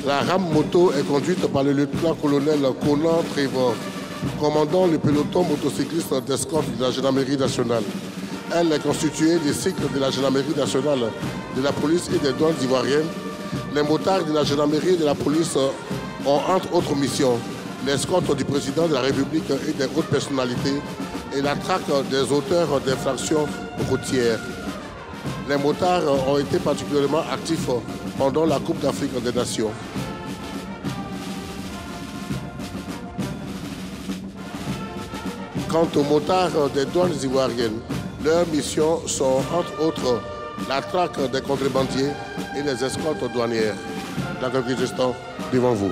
La rame moto est conduite par le lieutenant-colonel Conan Trevor, commandant le peloton motocycliste d'escorte de la Gendarmerie nationale. Elle est constituée des cycles de la Gendarmerie nationale, de la police et des douanes ivoiriennes. Les motards de la Gendarmerie et de la police ont entre autres missions l'escorte du président de la République et des hautes personnalités et la traque des auteurs d'infractions routières. Les motards ont été particulièrement actifs pendant la Coupe d'Afrique des Nations. Quant aux motards des douanes ivoiriennes, leurs missions sont entre autres la traque des contrebandiers et les escortes douanières. Dans quelques instants, devant vous.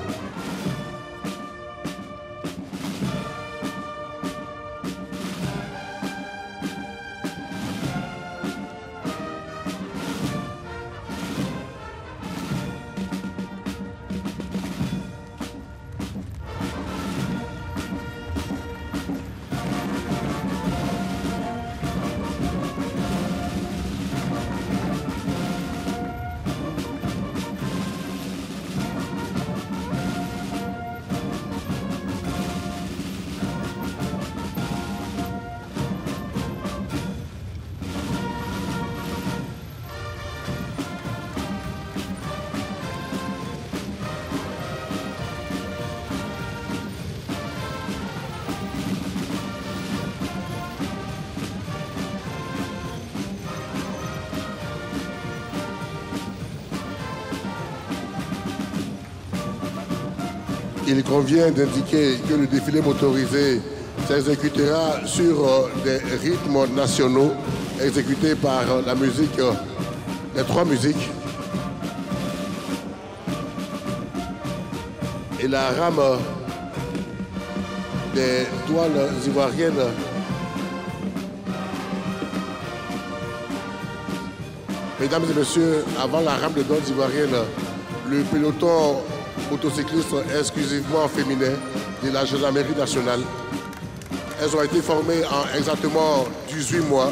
Il convient d'indiquer que le défilé motorisé s'exécutera sur des rythmes nationaux exécutés par la musique, les trois musiques. Et la rame des douanes ivoiriennes mesdames et messieurs, avant la rame des douanes ivoiriennes, le peloton motocyclistes exclusivement féminins de la Gendarmerie nationale. Elles ont été formées en exactement 18 mois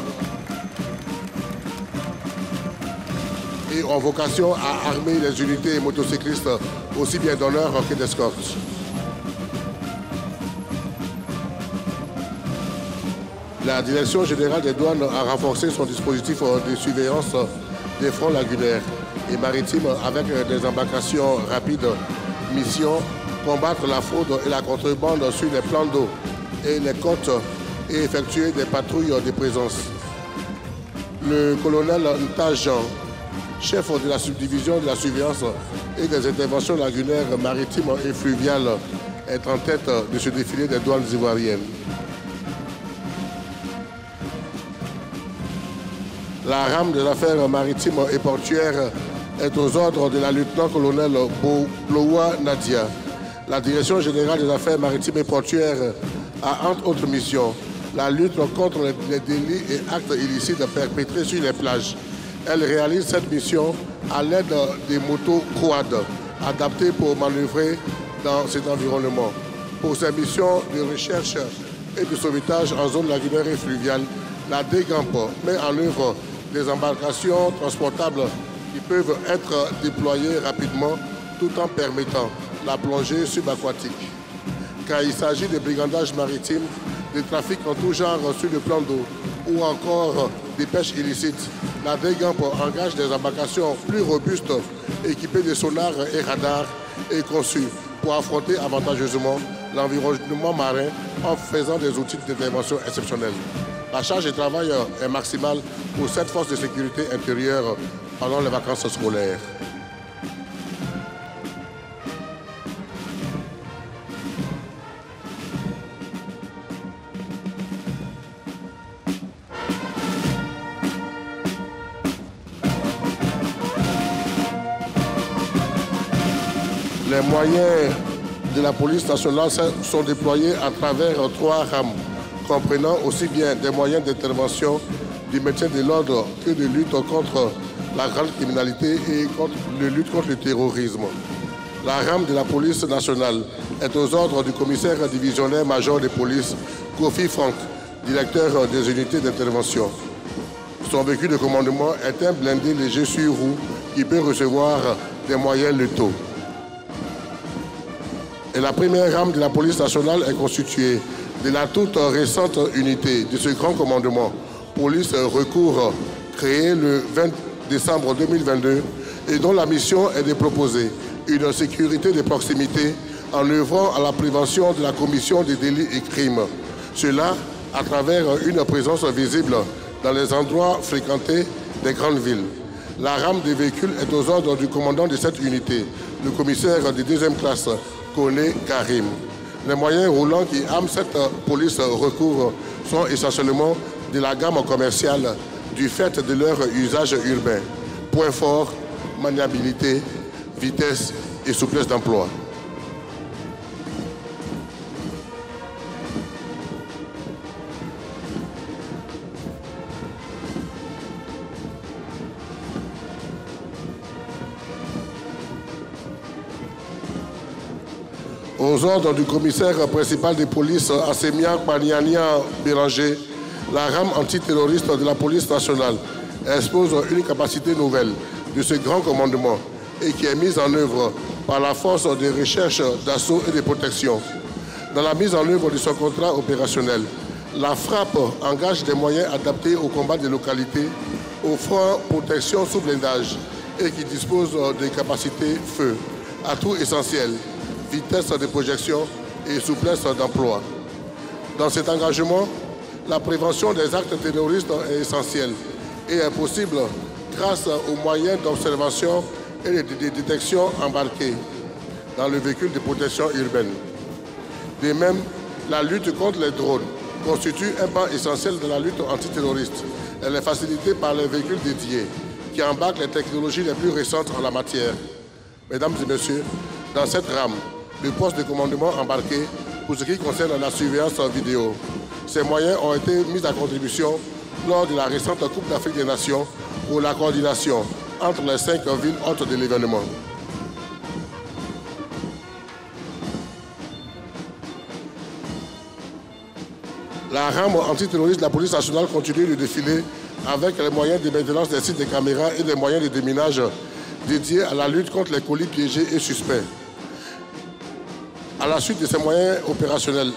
et ont vocation à armer les unités motocyclistes aussi bien d'honneur que d'escorte. La Direction générale des douanes a renforcé son dispositif de surveillance des fronts lagunaires et maritimes avec des embarcations rapides. Mission, combattre la fraude et la contrebande sur les plans d'eau et les côtes et effectuer des patrouilles de présence. Le colonel Ntajan, chef de la subdivision de la surveillance et des interventions lagunaires maritimes et fluviales, est en tête de ce défilé des douanes ivoiriennes. La rame des affaires maritimes et portuaires est aux ordres de la lieutenant-colonel Bolowa Nadia. La Direction générale des affaires maritimes et portuaires a entre autres missions la lutte contre les délits et actes illicites perpétrés sur les plages. Elle réalise cette mission à l'aide des motos quad adaptées pour manœuvrer dans cet environnement. Pour ses missions de recherche et de sauvetage en zone lagunaire et fluviale, la DEGAMP met en œuvre des embarcations transportables qui peuvent être déployés rapidement tout en permettant la plongée subaquatique. Quand il s'agit de brigandage maritime, des trafics en tout genre sur le plan d'eau ou encore des pêches illicites, la DEGAMP engage des embarcations plus robustes équipées de sonars et radars et conçues pour affronter avantageusement l'environnement marin en faisant des outils d'intervention exceptionnels. La charge de travail est maximale pour cette force de sécurité intérieure pendant les vacances scolaires. Les moyens de la police nationale sont déployés à travers 3 rames, comprenant aussi bien des moyens d'intervention du maintien de l'ordre que de lutte contre la grande criminalité et de lutte contre le terrorisme. La rame de la police nationale est aux ordres du commissaire divisionnaire major de police, Kofi Frank, directeur des unités d'intervention. Son véhicule de commandement est un blindé léger sur roue qui peut recevoir des moyens létaux. Et la première rame de la police nationale est constituée de la toute récente unité de ce grand commandement, police recours, créée le 20 décembre 2022 et dont la mission est de proposer une sécurité de proximité en œuvrant à la prévention de la commission des délits et crimes. Cela à travers une présence visible dans les endroits fréquentés des grandes villes. La rame des véhicules est aux ordres du commandant de cette unité, le commissaire de deuxième classe, Koné Karim. Les moyens roulants qui arment cette police recours sont essentiellement de la gamme commerciale du fait de leur usage urbain. Point fort, maniabilité, vitesse et souplesse d'emploi. Aux ordres du commissaire principal de police, Assemia Paniania Béranger, la rame antiterroriste de la police nationale expose une capacité nouvelle de ce grand commandement et qui est mise en œuvre par la force de recherche, d'assaut et de protection. Dans la mise en œuvre de son contrat opérationnel, la frappe engage des moyens adaptés au combat des localités, offrant protection sous blindage et qui dispose des capacités feu, atouts essentiels, vitesse de projection et souplesse d'emploi. Dans cet engagement, la prévention des actes terroristes est essentielle et est possible grâce aux moyens d'observation et de détection embarqués dans le véhicule de protection urbaine. De même, la lutte contre les drones constitue un pan essentiel de la lutte antiterroriste. Elle est facilitée par les véhicules dédiés qui embarquent les technologies les plus récentes en la matière. Mesdames et messieurs, dans cette rame, le poste de commandement embarqué pour ce qui concerne la surveillance vidéo. Ces moyens ont été mis à contribution lors de la récente Coupe d'Afrique des Nations pour la coordination entre les 5 villes hôtes de l'événement. La rame antiterroriste de la police nationale continue de défiler avec les moyens de maintenance des sites de caméras et les moyens de déminage dédiés à la lutte contre les colis piégés et suspects. À la suite de ces moyens opérationnels,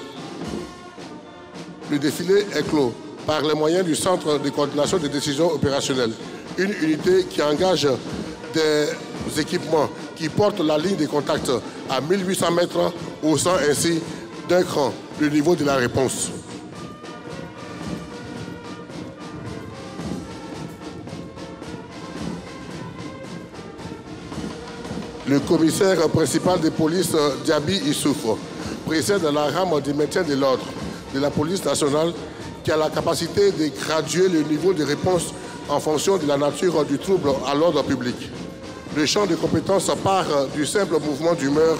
le défilé est clos par les moyens du Centre de coordination des décisions opérationnelles, une unité qui engage des équipements qui portent la ligne de contact à 1800 mètres, haussant ainsi d'un cran le niveau de la réponse. Le commissaire principal de police, Diaby Issoufou, précède la rame du maintien de l'ordre de la police nationale qui a la capacité de graduer le niveau de réponse en fonction de la nature du trouble à l'ordre public. Le champ de compétences part du simple mouvement d'humeur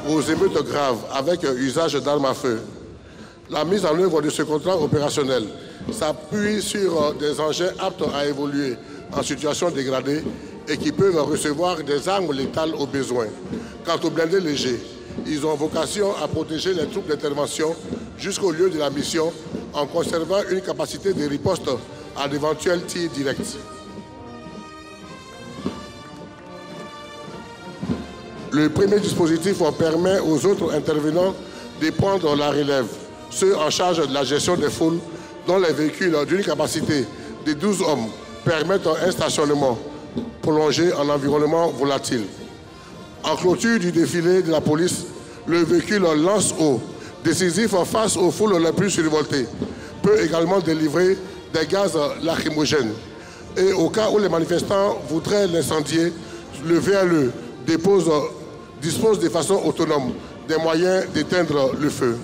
aux émeutes graves avec usage d'armes à feu. La mise en œuvre de ce contrat opérationnel s'appuie sur des engins aptes à évoluer en situation dégradée et qui peuvent recevoir des armes létales au besoin. Quant aux blindés légers, ils ont vocation à protéger les troupes d'intervention jusqu'au lieu de la mission en conservant une capacité de riposte à d'éventuels tirs directs. Le premier dispositif permet aux autres intervenants de prendre la relève, ceux en charge de la gestion des foules, dont les véhicules d'une capacité de 12 hommes permettent un stationnement prolongé en environnement volatile. En clôture du défilé de la police, le véhicule lance-eau, décisif face aux foules les plus survoltées, peut également délivrer des gaz lacrymogènes. Et au cas où les manifestants voudraient l'incendier, le VLE dispose de façon autonome des moyens d'éteindre le feu.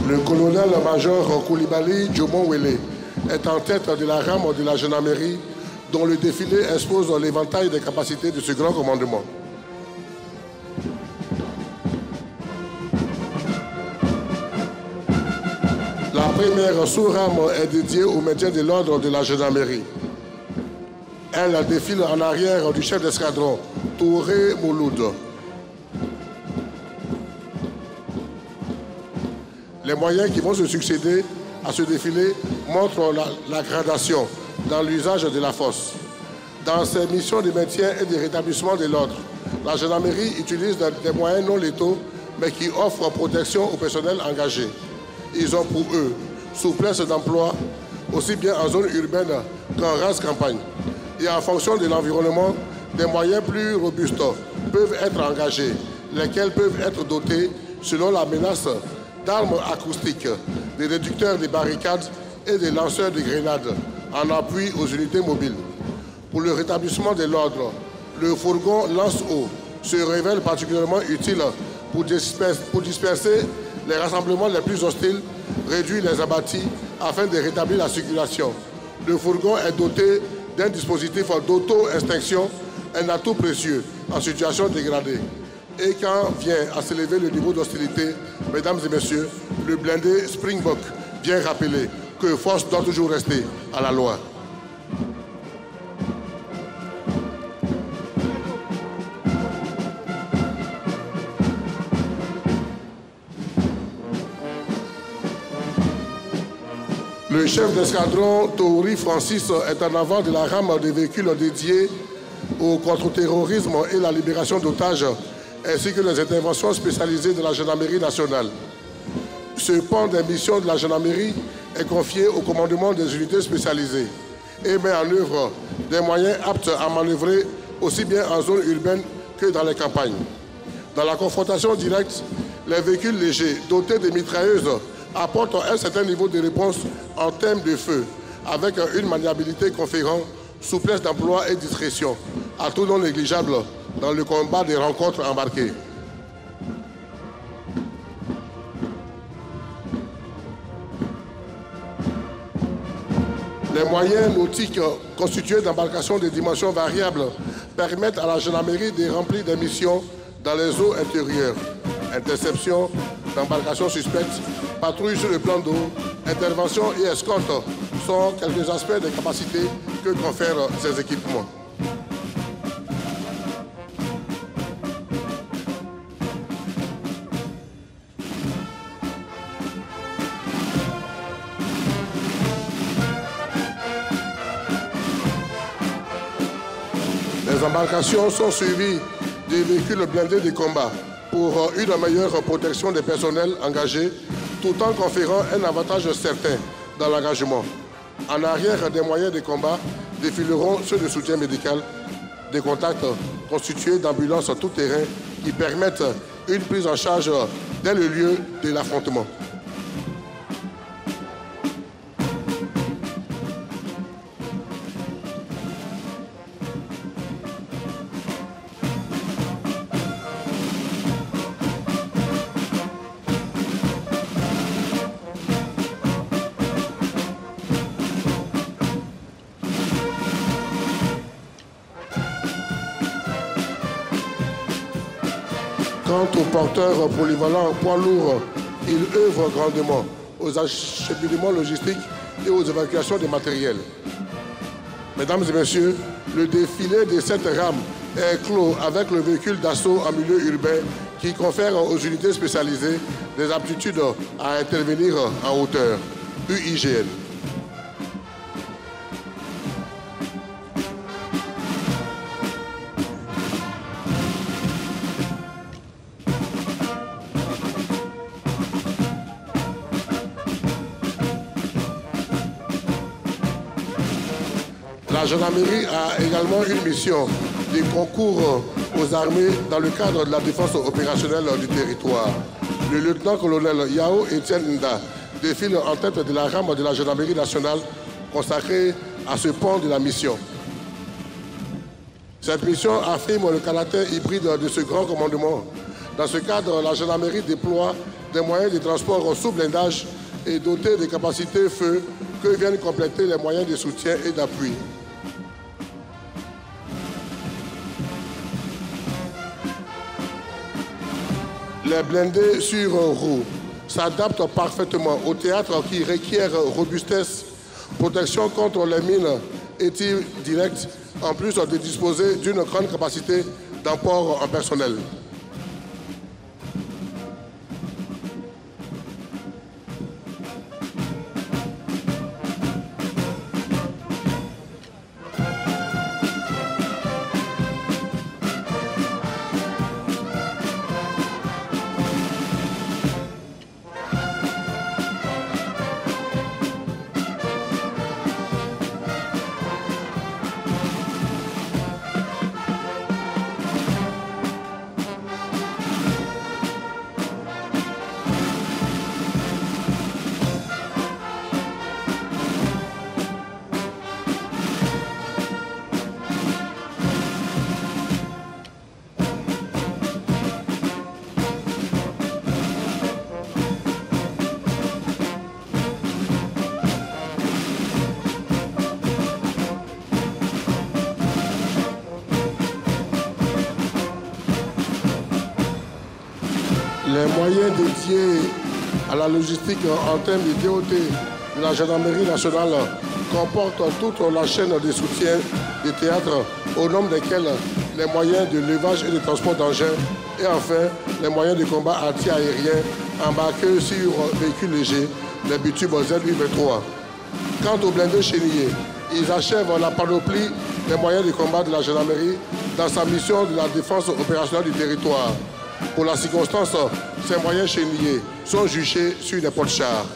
Le colonel-major Koulibaly Djomon-Wele est en tête de la rame de la gendarmerie dont le défilé expose l'éventail des capacités de ce grand commandement. La première sous-rame est dédiée au maintien de l'ordre de la gendarmerie. Elle défile en arrière du chef d'escadron, Touré Mouloud. Les moyens qui vont se succéder à ce défilé montrent la gradation dans l'usage de la force. Dans ses missions de maintien et de rétablissement de l'ordre, la gendarmerie utilise des moyens non létaux, mais qui offrent protection au personnel engagé. Ils ont pour eux souplesse d'emploi, aussi bien en zone urbaine qu'en race campagne. Et en fonction de l'environnement, des moyens plus robustes peuvent être engagés, lesquels peuvent être dotés selon la menace d'armes acoustiques, des réducteurs de barricades et des lanceurs de grenades en appui aux unités mobiles. Pour le rétablissement de l'ordre, le fourgon lance-eau se révèle particulièrement utile pour disperser les rassemblements les plus hostiles, réduire les abattis afin de rétablir la circulation. Le fourgon est doté d'un dispositif d'auto-extinction, un atout précieux en situation dégradée. Et quand vient à s'élever le niveau d'hostilité, mesdames et messieurs, le blindé Springbok vient rappeler que force doit toujours rester à la loi. Le chef d'escadron Touri Francis est en avant de la rame des véhicules dédiés au contre-terrorisme et la libération d'otages, ainsi que les interventions spécialisées de la gendarmerie nationale. Ce pan des missions de la gendarmerie est confié au commandement des unités spécialisées et met en œuvre des moyens aptes à manœuvrer aussi bien en zone urbaine que dans les campagnes. Dans la confrontation directe, les véhicules légers dotés de mitrailleuses apportent un certain niveau de réponse en termes de feu, avec une maniabilité conférant souplesse d'emploi et discrétion, à tout non négligeable dans le combat des rencontres embarquées. Les moyens nautiques constitués d'embarcations de dimensions variables permettent à la gendarmerie de remplir des missions dans les eaux intérieures. Interception d'embarcations suspectes, patrouille sur le plan d'eau, intervention et escorte sont quelques aspects des capacités que confèrent ces équipements. Les embarcations sont suivies des véhicules blindés de combat pour une meilleure protection des personnels engagés, tout en conférant un avantage certain dans l'engagement. En arrière des moyens de combat défileront ceux de soutien médical, des contacts constitués d'ambulances tout-terrain qui permettent une prise en charge dès le lieu de l'affrontement. Quant aux porteurs polyvalents poids lourds, ils œuvrent grandement aux acheminements logistiques et aux évacuations des matériels. Mesdames et messieurs, le défilé de cette rame est clos avec le véhicule d'assaut en milieu urbain qui confère aux unités spécialisées des aptitudes à intervenir en hauteur, UIGN. La gendarmerie a également une mission de concours aux armées dans le cadre de la défense opérationnelle du territoire. Le lieutenant-colonel Yao Etienne Nda défile en tête de la rame de la gendarmerie nationale consacrée à ce pan de la mission. Cette mission affirme le caractère hybride de ce grand commandement. Dans ce cadre, la gendarmerie déploie des moyens de transport sous blindage et dotés de capacités feu que viennent compléter les moyens de soutien et d'appui. Les blindés sur roues s'adaptent parfaitement au théâtre qui requiert robustesse, protection contre les mines et tirs directs, en plus de disposer d'une grande capacité d'emport en personnel. Les moyens dédiés à la logistique en termes de DOT de la gendarmerie nationale comportent toute la chaîne de soutien des théâtres, au nombre desquels les moyens de levage et de transport d'engins et enfin les moyens de combat anti-aérien embarqués sur véhicules légers, les bitumes ZU-23. Quant aux blindés chéniers, ils achèvent la panoplie des moyens de combat de la gendarmerie dans sa mission de la défense opérationnelle du territoire. Pour la circonstance, ces moyens chéniers sont jugés sur des porte-chars.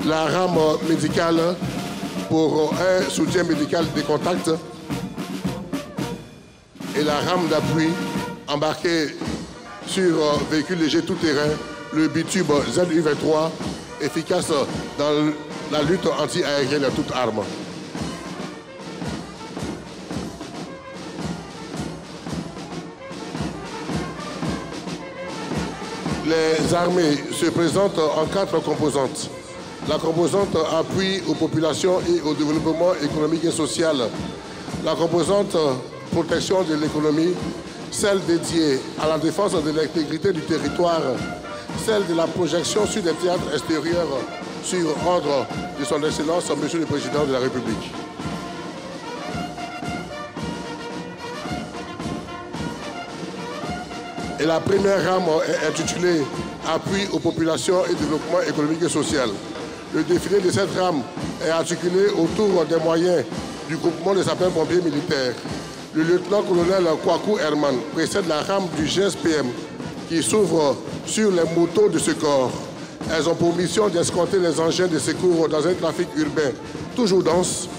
La rame médicale pour un soutien médical de contact et la rame d'appui embarquée sur véhicule léger tout-terrain, le bitube ZU-23, efficace dans la lutte anti-aérienne à toute arme. Les armées se présentent en 4 composantes. La composante appui aux populations et au développement économique et social. La composante protection de l'économie, celle dédiée à la défense de l'intégrité du territoire, celle de la projection sur des théâtres extérieurs sur ordre de son Excellence, Monsieur le Président de la République. Et la première rame est intitulée « Appui aux populations et développement économique et social ». Le défilé de cette rame est articulé autour des moyens du groupement des sapeurs-pompiers militaires. Le lieutenant-colonel Kwaku Herman précède la rame du GSPM qui s'ouvre sur les motos de ce corps. Elles ont pour mission d'escorter les engins de secours dans un trafic urbain toujours dense,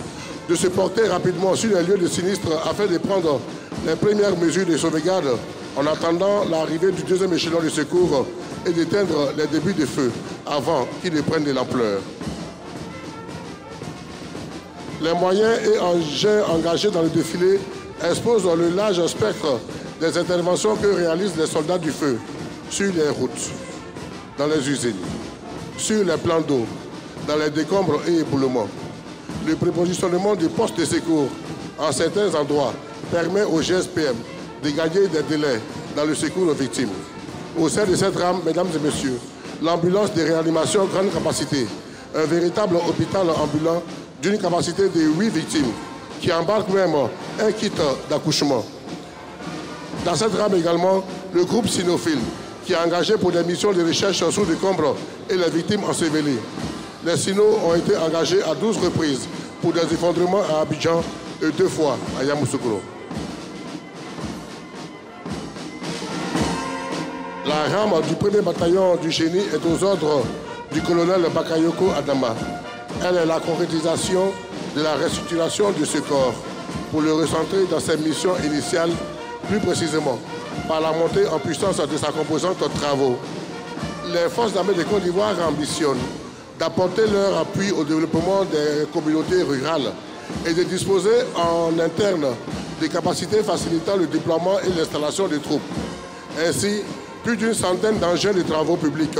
de se porter rapidement sur les lieux de sinistre afin de prendre les premières mesures de sauvegarde en attendant l'arrivée du deuxième échelon de secours et d'éteindre les débuts de feu avant qu'ils ne prennent de l'ampleur. Les moyens et engins engagés dans le défilé exposent le large spectre des interventions que réalisent les soldats du feu sur les routes, dans les usines, sur les plans d'eau, dans les décombres et éboulements. Le prépositionnement des postes de secours en certains endroits permet au GSPM de gagner des délais dans le secours aux victimes. Au sein de cette rame, mesdames et messieurs, l'ambulance de réanimation grande capacité, un véritable hôpital ambulant d'une capacité de 8 victimes, qui embarque même un kit d'accouchement. Dans cette rame également, le groupe Sinophile, qui est engagé pour des missions de recherche sous décombres et les victimes ensevelies. Les Sinos ont été engagés à 12 reprises pour des effondrements à Abidjan et 2 fois à Yamoussoukro. La rame du 1er bataillon du génie est aux ordres du colonel Bakayoko Adama. Elle est la concrétisation de la restructuration de ce corps pour le recentrer dans ses missions initiales, plus précisément par la montée en puissance de sa composante travaux. Les forces armées de Côte d'Ivoire ambitionnent d'apporter leur appui au développement des communautés rurales et de disposer en interne des capacités facilitant le déploiement et l'installation des troupes. Ainsi, plus d'une centaine d'engins de travaux publics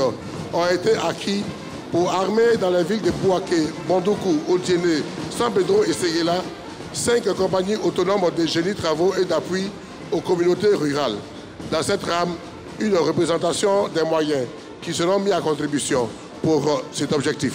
ont été acquis pour armer dans les villes de Bouaké, Bondoukou, Odiéné, San Pedro et Séguéla 5 compagnies autonomes de génie travaux et d'appui aux communautés rurales. Dans cette rame, une représentation des moyens qui seront mis à contribution pour cet objectif.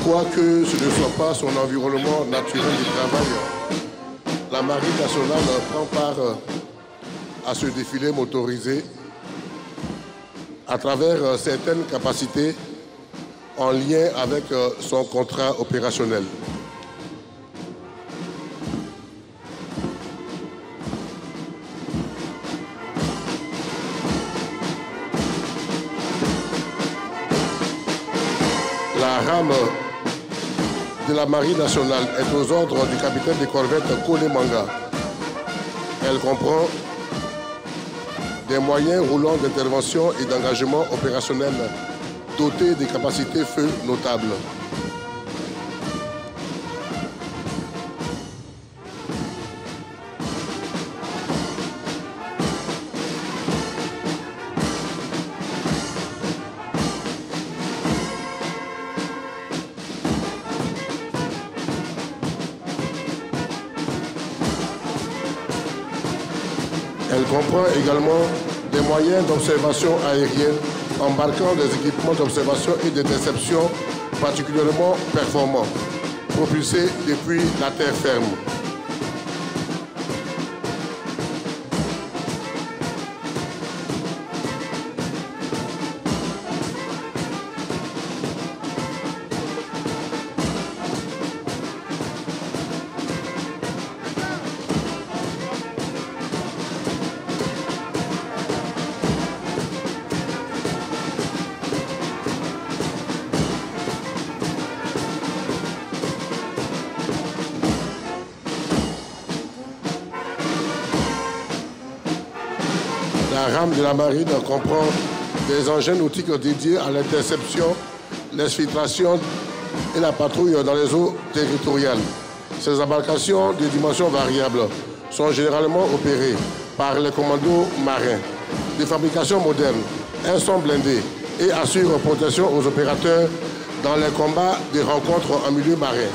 Quoique ce ne soit pas son environnement naturel du travail, la Marine nationale prend part à ce défilé motorisé à travers certaines capacités en lien avec son contrat opérationnel. La rame de la Marine nationale est aux ordres du capitaine de corvette Kone Manga. Elle comprend des moyens roulants d'intervention et d'engagement opérationnel dotés de capacités feu notables. Elle comprend également des moyens d'observation aérienne embarquant des équipements d'observation et de déception particulièrement performants, propulsés depuis la terre ferme. La rame de la marine comprend des engins nautiques dédiés à l'interception, l'exfiltration et la patrouille dans les eaux territoriales. Ces embarcations de dimensions variables sont généralement opérées par les commandos marins. De fabrication moderne, elles sont blindées et assurent protection aux opérateurs dans les combats des rencontres en milieu marin.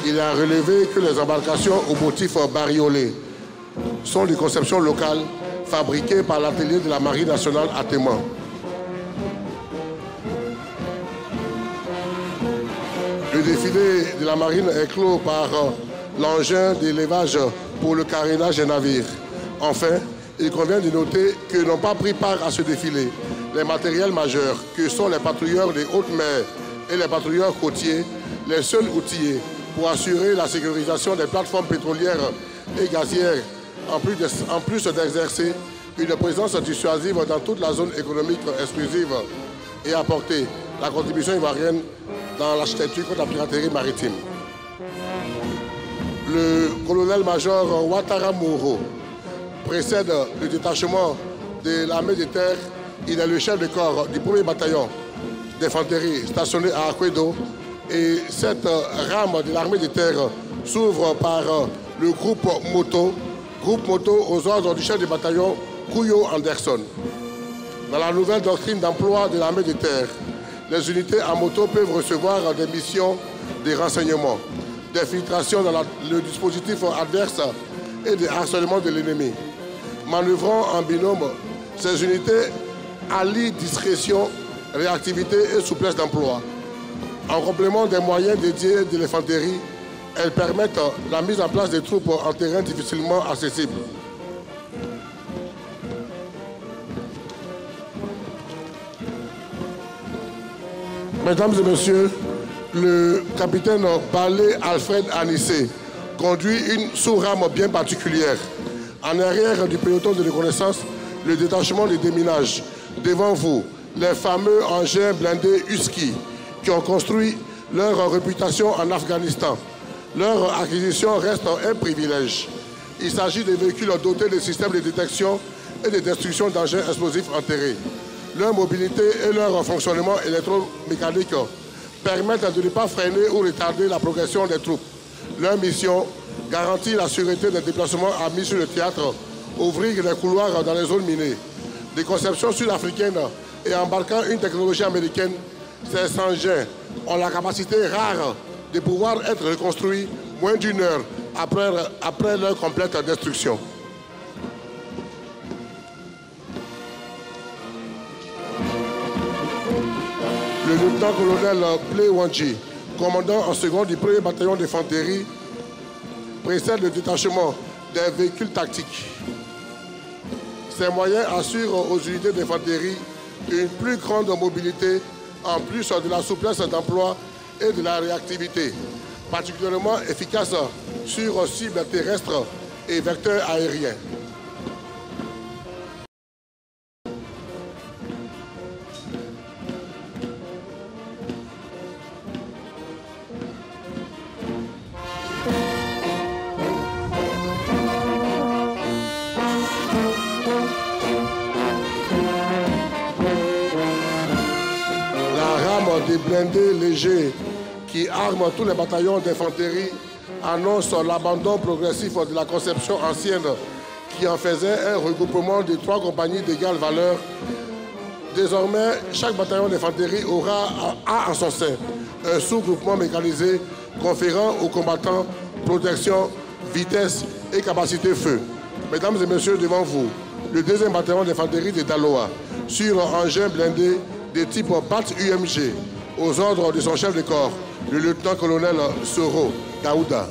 Il a relevé que les embarcations aux motifs bariolés sont de conception locale fabriquées par l'atelier de la Marine nationale à Témoin. Le défilé de la marine est clos par l'engin d'élevage pour le carénage des navires. Enfin, il convient de noter que n'ont pas pris part à ce défilé les matériels majeurs que sont les patrouilleurs des hautes mers et les patrouilleurs côtiers, les seuls outillés pour assurer la sécurisation des plateformes pétrolières et gazières, en plus d'exercer une présence dissuasive dans toute la zone économique exclusive et apporter la contribution ivoirienne dans l'architecture contre la piraterie maritime. Le colonel-major Ouattara Mouro précède le détachement de l'armée de terre. Il est le chef de corps du 1er bataillon d'infanterie stationné à Akwedo. Et cette rame de l'armée de terre s'ouvre par le groupe moto aux ordres du chef de bataillon Kouyo Anderson. Dans la nouvelle doctrine d'emploi de l'armée de terre, les unités à moto peuvent recevoir des missions de renseignement, des filtrations dans le dispositif adverse et des harcèlements de l'ennemi. Manœuvrant en binôme, ces unités allient discrétion, réactivité et souplesse d'emploi. En complément des moyens dédiés de l'infanterie, elles permettent la mise en place des troupes en terrain difficilement accessible. Mesdames et messieurs, le capitaine Balé Alfred Anissé conduit une sous-rame bien particulière. En arrière du peloton de reconnaissance, le détachement de déminage. Devant vous, les fameux engins blindés Husky qui ont construit leur réputation en Afghanistan. Leur acquisition reste un privilège. Il s'agit de véhicules dotés de systèmes de détection et de destruction d'engins explosifs enterrés. Leur mobilité et leur fonctionnement électromécanique permettent de ne pas freiner ou retarder la progression des troupes. Leur mission, garantir la sûreté des déplacements amis sur le théâtre, ouvrir des couloirs dans les zones minées. Des conceptions sud-africaines et embarquant une technologie américaine, ces engins ont la capacité rare de pouvoir être reconstruits moins d'1 heure après leur complète destruction. Le lieutenant-colonel Plé Wanji, commandant en second du 1er bataillon d'infanterie, précède le détachement des véhicules tactiques. Ces moyens assurent aux unités d'infanterie une plus grande mobilité en plus de la souplesse d'emploi et de la réactivité, particulièrement efficace sur cibles terrestres et vecteurs aériens. Des blindés légers qui arment tous les bataillons d'infanterie annoncent l'abandon progressif de la conception ancienne qui en faisait un regroupement de 3 compagnies d'égale valeur. Désormais, chaque bataillon d'infanterie aura en son sein un sous-groupement mécanisé conférant aux combattants protection, vitesse et capacité feu. Mesdames et messieurs, devant vous, le 2e bataillon d'infanterie de Daloa sur engin blindé de type BAT-UMG, aux ordres de son chef de corps, le lieutenant-colonel Soro Daouda.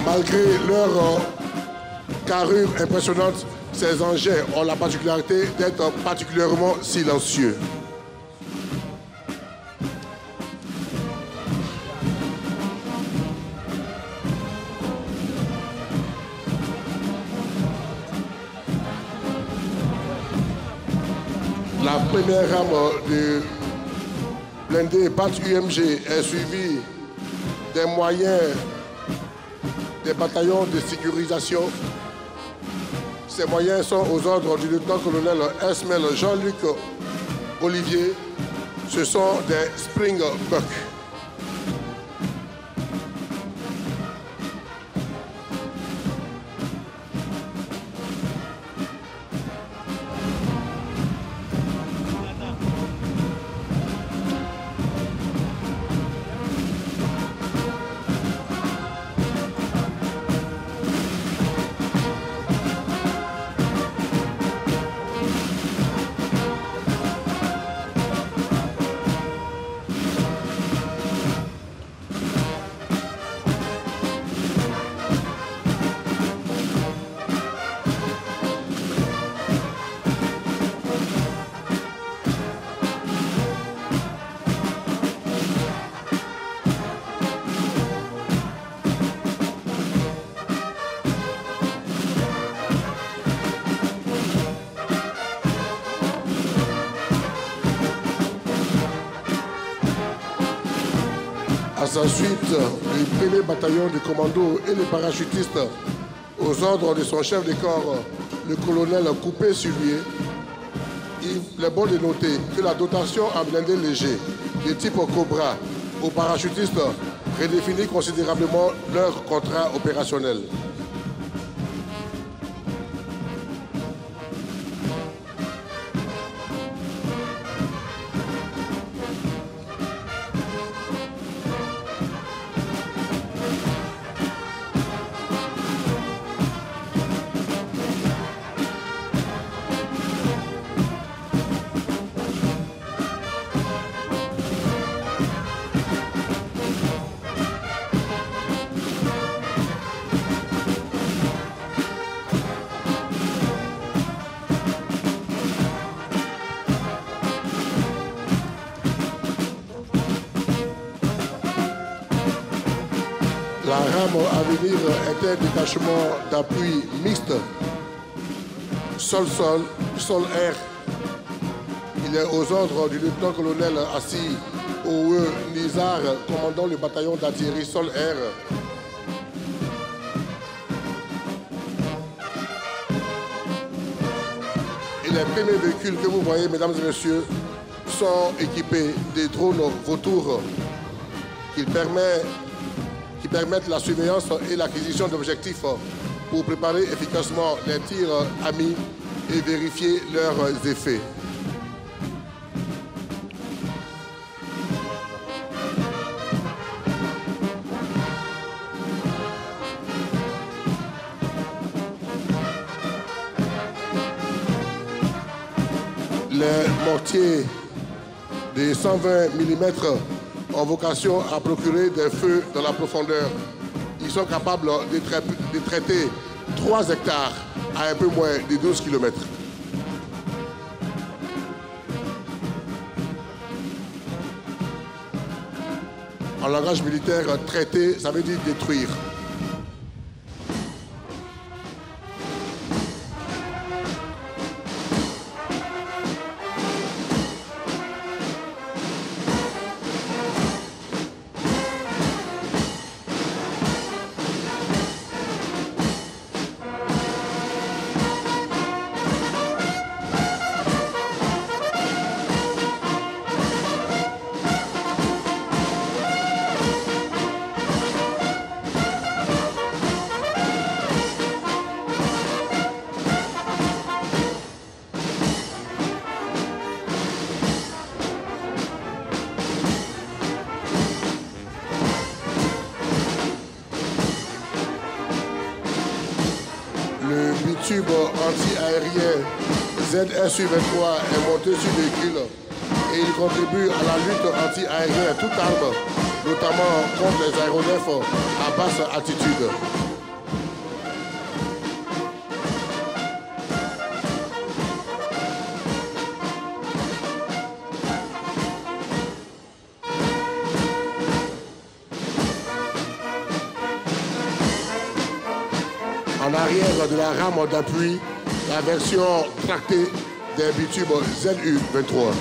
Malgré leur carrure impressionnante, ces engins ont la particularité d'être particulièrement silencieux. La première rame de blindé BAT-UMG est suivie des moyens des bataillons de sécurisation. Ces moyens sont aux ordres du lieutenant-colonel Esmel Jean-Luc Olivier. Ce sont des Springbok. À sa suite, le 1er bataillon de commando et les parachutistes, aux ordres de son chef de corps, le colonel Coupé-Sulier. Il est bon de noter que la dotation en blindé léger de type Cobra aux parachutistes redéfinit considérablement leur contrat opérationnel. La rame à venir est un détachement d'appui mixte sol-sol, sol-air. Il est aux ordres du lieutenant-colonel Assis Owe Nizar, commandant le bataillon d'artillerie sol-air. Et les premiers véhicules que vous voyez, mesdames et messieurs, sont équipés des drones vautours qui permettent la surveillance et l'acquisition d'objectifs pour préparer efficacement les tirs amis et vérifier leurs effets. Les mortiers de 120 mm ont vocation à procurer des feux dans la profondeur. Ils sont capables de traiter 3 hectares à un peu moins de 12 km. En langage militaire, traiter, ça veut dire détruire. Tube anti-aérien ZSU-23 est monté sur le véhicule et il contribue à la lutte anti-aérienne à toute arme, notamment contre les aéronefs à basse altitude. En arrière de la rame d'appui, la version tractée des bitubes ZU-23.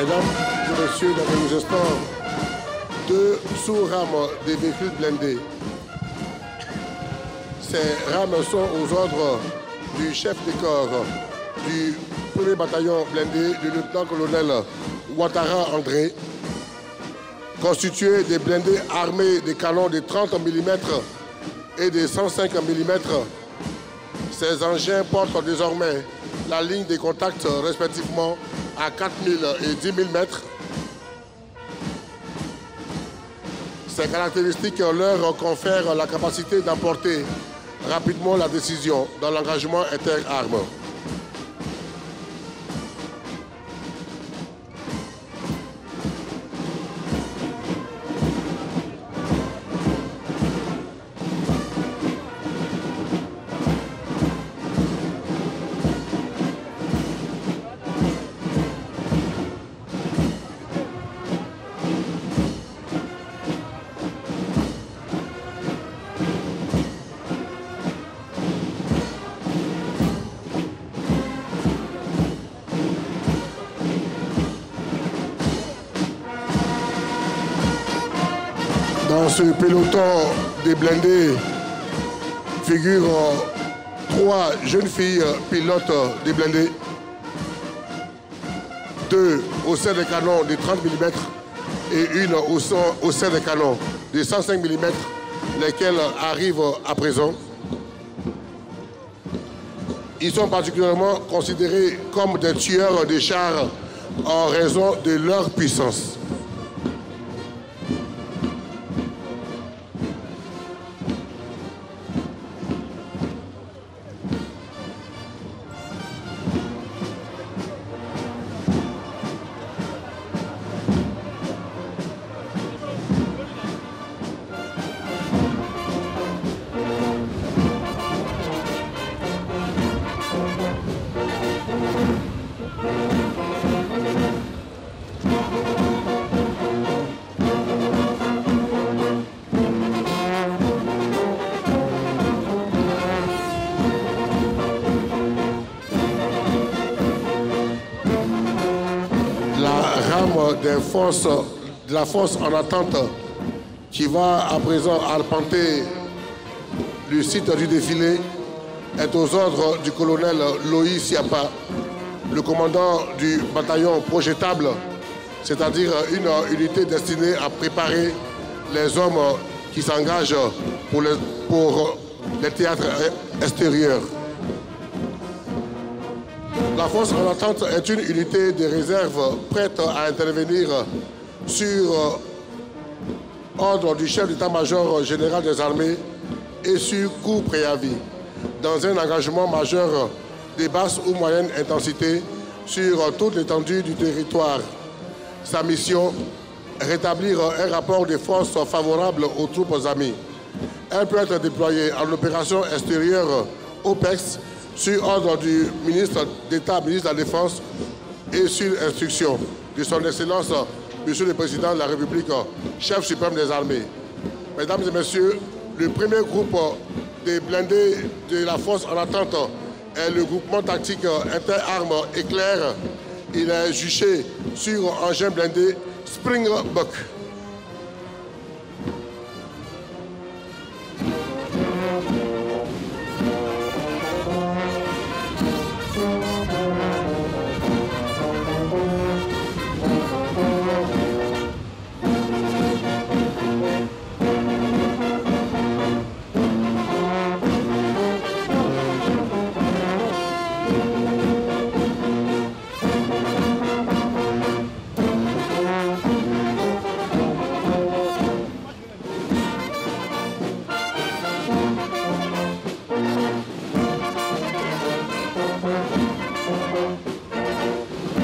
Mesdames et messieurs, dans quelques instants, 2 sous-rames des véhicules blindés. Ces rames sont aux ordres du chef de corps du 1er bataillon blindé, le lieutenant-colonel Ouattara André, constitué des blindés armés de canons de 30 mm et de 105 mm. Ces engins portent désormais la ligne de contact respectivement à 4000 et 10 000 mètres. Ces caractéristiques leur confèrent la capacité d'emporter rapidement la décision dans l'engagement interarmes. Dans ce peloton des blindés figurent 3 jeunes filles pilotes des blindés, 2 au sein des canons de 30 mm et une au sein des canons de 105 mm, lesquels arrivent à présent. Ils sont particulièrement considérés comme des tueurs de chars en raison de leur puissance. rame de la force en attente qui va à présent arpenter le site du défilé est aux ordres du colonel Loïs Siapa, le commandant du bataillon projetable, c'est-à-dire une unité destinée à préparer les hommes qui s'engagent pour les théâtres extérieurs. La force en attente est une unité de réserve prête à intervenir sur ordre du chef d'état-major général des armées et sur coup préavis, dans un engagement majeur de basse ou moyenne intensité sur toute l'étendue du territoire. Sa mission, rétablir un rapport de force favorable aux troupes amies. Elle peut être déployée en opération extérieure OPEX sur ordre du ministre d'État, ministre de la Défense et sur instruction de son Excellence, Monsieur le Président de la République, chef suprême des armées. Mesdames et Messieurs, le premier groupe des blindés de la force en attente est le groupement tactique interarmes éclair. Il est juché sur engin blindé Springbok.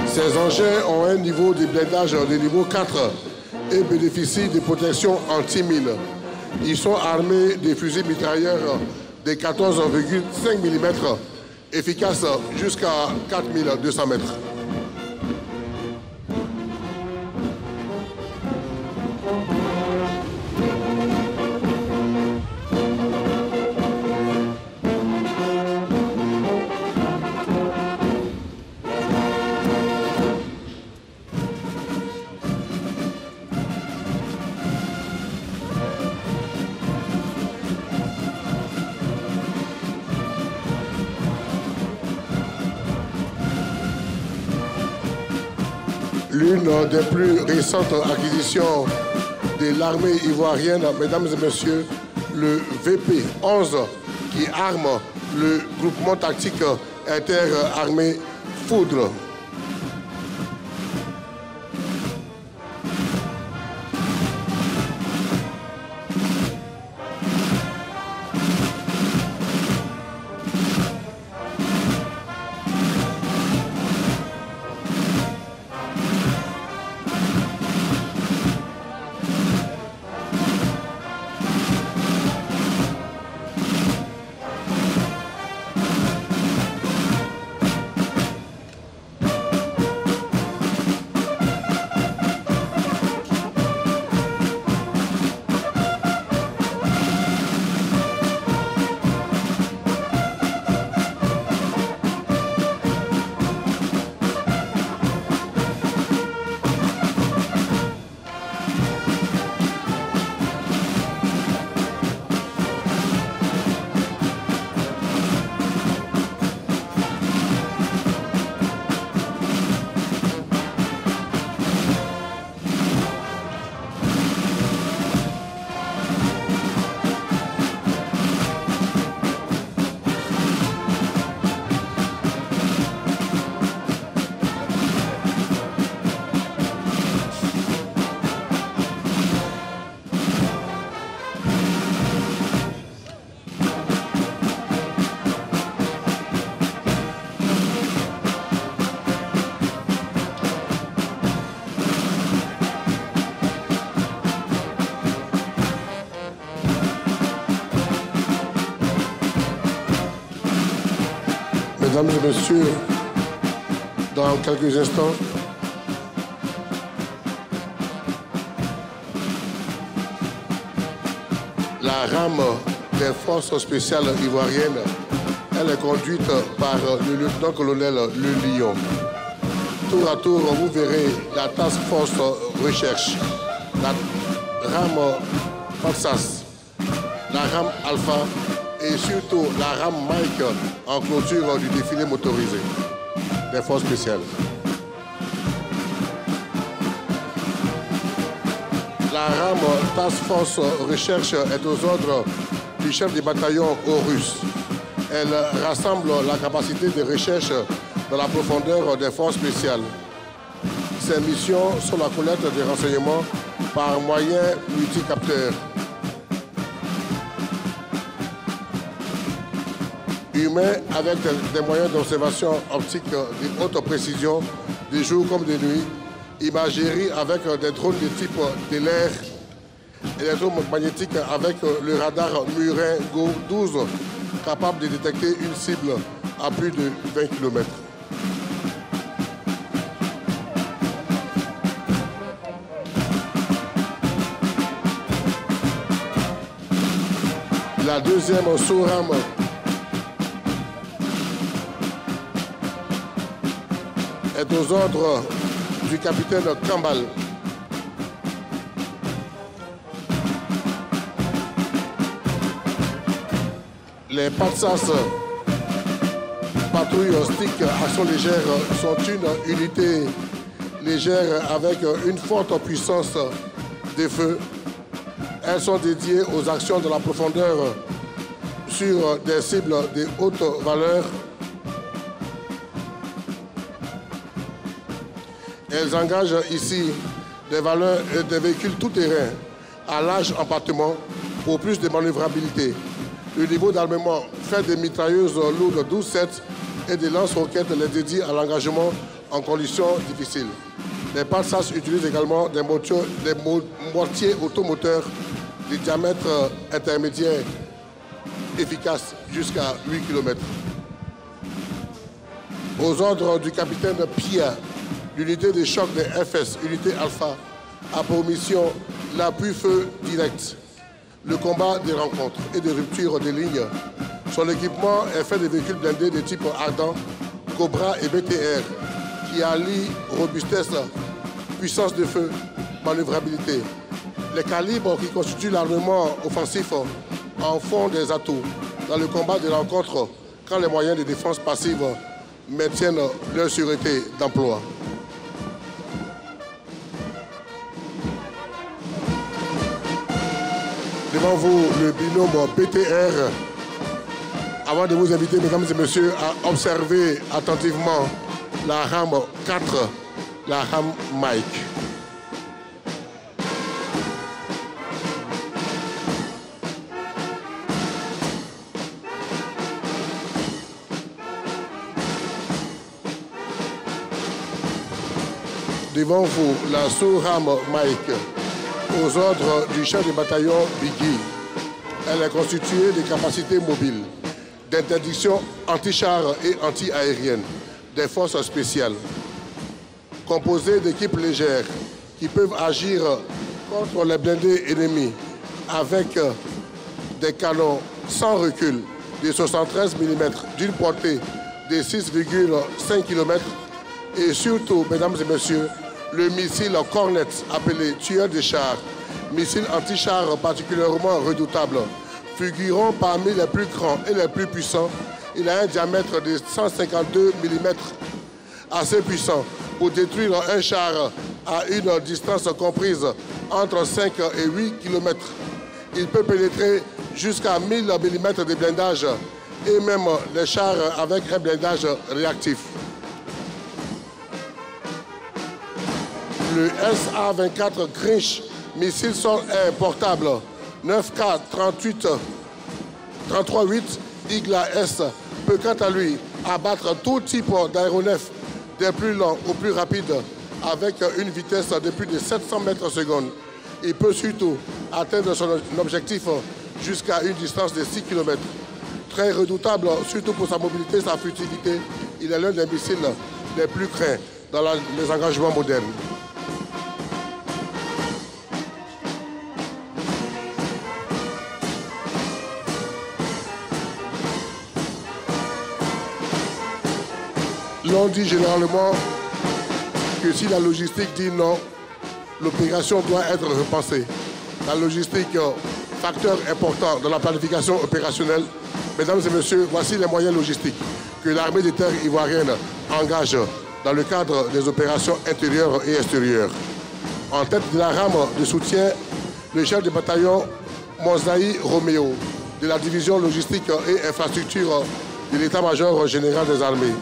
Ces engins ont un niveau de blindage de niveau 4 et bénéficient de protection anti-mine. Ils sont armés de fusils mitrailleurs de 14,5 mm, efficaces jusqu'à 4200 mètres. L'une des plus récentes acquisitions de l'armée ivoirienne, mesdames et messieurs, le VP-11 qui arme le groupement tactique interarmé Foudre. Mesdames et messieurs, dans quelques instants, la rame des forces spéciales ivoiriennes, elle est conduite par le lieutenant-colonel Le Lion. tour à tour, vous verrez la Task Force Recherche, la rame Patsas, la rame Alpha et surtout la rame Mike en clôture du défilé motorisé des forces spéciales. La rame Task Force Recherche est aux ordres du chef du bataillon Horus. Elle rassemble la capacité de recherche dans la profondeur des forces spéciales. Ses missions sont la collecte des renseignements par moyens multicapteurs. Humains avec des moyens d'observation optique de haute précision, de jour comme de nuit, imagerie avec des drones de type de l'air, électromagnétique avec le radar Murin Go 12, capable de détecter une cible à plus de 20 km. La deuxième sous-rame est aux ordres du capitaine Kambal. Les Patsas patrouilles stick action légère sont une unité légère avec une forte puissance de feu. Elles sont dédiées aux actions de la profondeur sur des cibles de haute valeur. Elles engagent ici des valeurs et des véhicules tout-terrain à large embarquement pour plus de manœuvrabilité. Le niveau d'armement fait des mitrailleuses lourdes 12-7 et des lance-roquettes les dédient à l'engagement en conditions difficiles. Les Patsas utilisent également des mortiers automoteurs de diamètre intermédiaire efficaces jusqu'à 8 km. Aux ordres du capitaine Pia, l'unité de choc des FS, unité Alpha, a pour mission l'appui-feu direct, le combat des rencontres et des ruptures des lignes. Son équipement est fait de véhicules blindés de type Ardent, Cobra et BTR, qui allient robustesse, puissance de feu, manœuvrabilité. Les calibres qui constituent l'armement offensif en font des atouts dans le combat des rencontres quand les moyens de défense passive maintiennent leur sûreté d'emploi. Devant vous, le binôme BTR. Avant de vous inviter, mesdames et messieurs, à observer attentivement la rame 4, la rame Mike. Devant vous, la sous-rame Mike, aux ordres du chef du bataillon Biggie. Elle est constituée de capacités mobiles, d'interdiction anti-char et anti-aérienne, des forces spéciales, composée d'équipes légères qui peuvent agir contre les blindés ennemis avec des canons sans recul de 73 mm d'une portée de 6,5 km et surtout, mesdames et messieurs, le missile Cornet appelé tueur de chars, missile anti-char particulièrement redoutable, figurant parmi les plus grands et les plus puissants. Il a un diamètre de 152 mm, assez puissant pour détruire un char à une distance comprise entre 5 et 8 km. Il peut pénétrer jusqu'à 1000 mm de blindage et même les chars avec un blindage réactif. Le SA-24 Grinch, missile sol-air portable 9K 33-8 Igla-S, peut quant à lui abattre tout type d'aéronef des plus lents ou plus rapides avec une vitesse de plus de 700 mètres secondes. Il peut surtout atteindre son objectif jusqu'à une distance de 6 km. Très redoutable, surtout pour sa mobilité et sa furtivité, il est l'un des missiles les plus craints dans les engagements modernes. L'on dit généralement que si la logistique dit non, l'opération doit être repensée. La logistique, facteur important de la planification opérationnelle. Mesdames et messieurs, voici les moyens logistiques que l'armée des terres ivoiriennes engage dans le cadre des opérations intérieures et extérieures. En tête de la rame de soutien, le chef de bataillon Mozaï Roméo de la division logistique et infrastructure de l'état-major général des armées.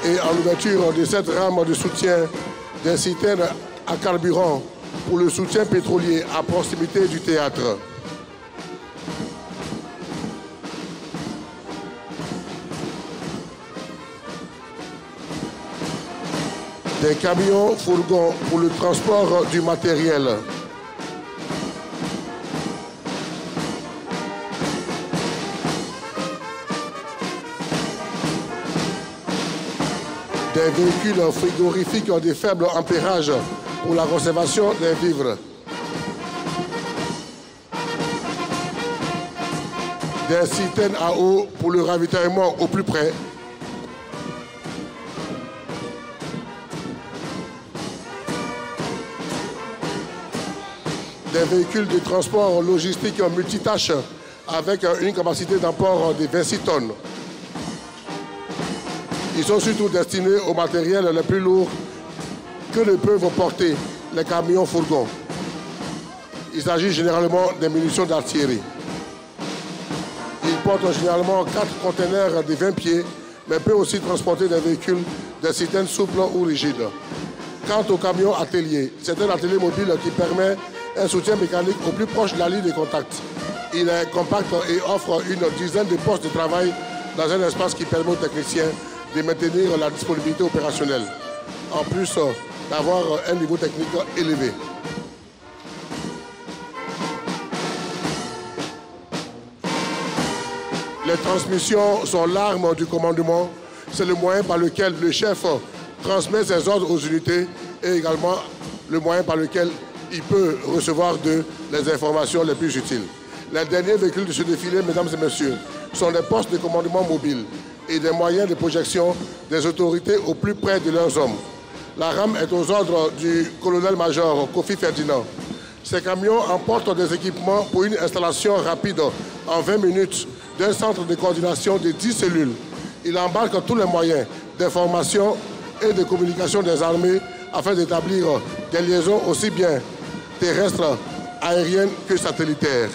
Et en ouverture de cette rame de soutien d'un citerne à carburant pour le soutien pétrolier à proximité du théâtre. Des camions fourgons pour le transport du matériel. Des véhicules frigorifiques de faible ampérage pour la conservation des vivres. Des citernes à eau pour le ravitaillement au plus près. Des véhicules de transport logistique multitâches avec une capacité d'emport de 26 tonnes. Ils sont surtout destinés au matériel le plus lourd que ne peuvent porter les camions fourgons. Il s'agit généralement des munitions d'artillerie. Ils portent généralement 4 conteneurs de 20 pieds, mais peuvent aussi transporter des véhicules, des citernes souples ou rigides. Quant au camion atelier, c'est un atelier mobile qui permet un soutien mécanique au plus proche de la ligne de contact. Il est compact et offre une dizaine de postes de travail dans un espace qui permet aux techniciens de maintenir la disponibilité opérationnelle, en plus d'avoir un niveau technique élevé. Les transmissions sont l'arme du commandement. C'est le moyen par lequel le chef transmet ses ordres aux unités et également le moyen par lequel il peut recevoir d'eux les informations les plus utiles. Les derniers véhicules de ce défilé, mesdames et messieurs, sont des postes de commandement mobiles et des moyens de projection des autorités au plus près de leurs hommes. La rame est aux ordres du colonel-major Kofi Ferdinand. Ces camions emportent des équipements pour une installation rapide en 20 minutes d'un centre de coordination de 10 cellules. Il embarque tous les moyens d'information et de communication des armées afin d'établir des liaisons aussi bien terrestres, aériennes que satellitaires.